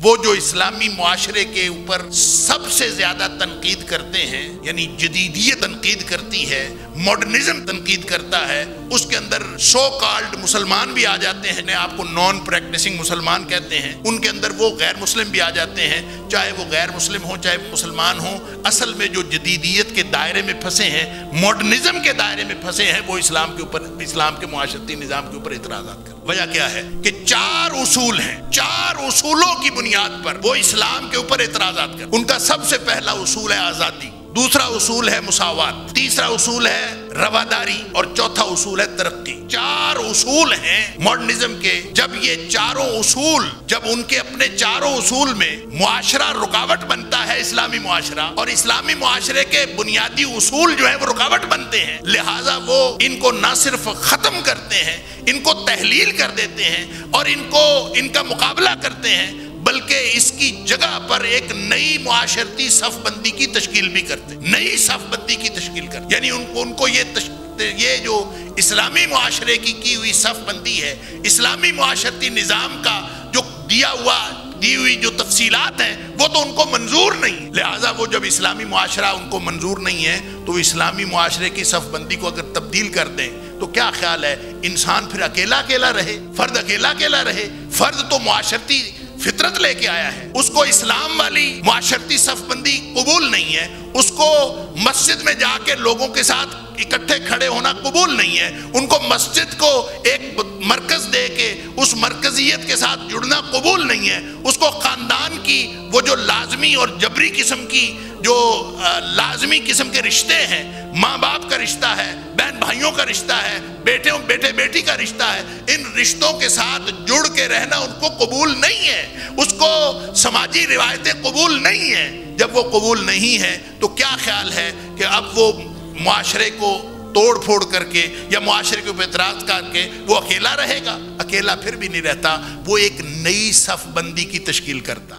وہ جو اسلامی معاشرے کے اوپر سب سے زیادہ تنقید کرتے ہیں، یعنی جدیدیت تنقید کرتی ہے، ماڈرنزم تنقید کرتا ہے، اس کے اندر سو کالڈ مسلمان بھی آ جاتے ہیں، آپ کو نان پریکٹسنگ مسلمان کہتے ہیں، ان کے اندر وہ غیر مسلم بھی آ جاتے ہیں، چاہے وہ غیر مسلم ہوں چاہے مسلمان ہوں، اصل میں جو جدیدیت کے دائرے میں پھنسے ہیں، ماڈرنزم کے دائرے میں پھنسے ہیں، وہ اسلام کے اوپر، اسلام کے معاشرتی نظام کے اوپر اعتراضات کرتے ہیں۔ وجہ کیا ہے کہ 4 اصول ہیں، 4 اصولوں کی بنیاد پر وہ اسلام کے اوپر اعتراضات کرتے ہیں۔ ان کا سب سے پہلا اصول ہے آزادی، دوسرا اصول ہے مساوات، تیسرا اصول ہے رواداری، اور چوتھا اصول ہے ترقی۔ 4 اصول ہیں ماڈرنزم کے۔ جب یہ چاروں اصول، جب ان کے اپنے چاروں اصول میں معاشرہ رکاوٹ بنتا ہے، اسلامی معاشرہ، اور اسلامی معاشرے کے بنیادی اصول جو ہے وہ رکاوٹ بنتے ہیں، لہٰذا وہ ان کو نہ صرف ختم کرتے ہیں، ان کو تحلیل کر دیتے ہیں اور ان کا مقابلہ کرتے ہیں، بلکہ اس کی جگہ پر ایک نئی معاشرتی صف بندی کی تشکیل بھی کرتے ہیں، نئی صف بندی کی تشکیل کرتے ہیں۔ یعنی ان کو یہ جو اسلامی معاشرے کی ہوئی صف بندی ہے، اسلامی معاشرتی نظام کا جو دی ہوئی جو تفصیلات ہیں، وہ تو ان کو منظور نہیں، لہٰذا وہ جب اسلامی معاشرہ ان کو منظور نہیں ہے تو اسلامی معاشرے کی صف بندی کو اگر تبدیل کر دیں تو کیا خیال ہے انسان پھر اکیلا رہے، فرد اکیلا رہے؟ فرد تو معاشرتی فطرت لے کے آیا ہے، اس کو اسلام والی معاشرتی صف بندی قبول نہیں ہے، اس کو مسجد میں جا کے لوگوں کے ساتھ اکٹھے کھڑے ہونا قبول نہیں ہے، ان کو مسجد کو ایک مرکز دے کے اس مرکزیت کے ساتھ جڑنا قبول نہیں ہے، اس کو خاندان کی وہ جو لازمی اور جبری قسم کی جو لازمی قسم کے رشتے ہیں، ماں باپ کا رشتہ ہے، بہن بھائیوں کا رشتہ ہے، بیٹے بیٹی کا رشتہ ہے، ان رشتوں کے ساتھ جڑ کے رہنا ان کو قبول نہیں ہے، اس کو سماجی روایتیں قبول نہیں ہیں۔ جب وہ قبول نہیں ہے تو کیا خیال ہے کہ اب وہ معاشرے کو توڑ پھوڑ کر کے یا معاشرے کے اوپر اعتراض کر کے وہ اکیلا رہے گا؟ اکیلا پھر بھی نہیں رہتا، وہ ایک نئی صف بندی کی تشکیل کرتا۔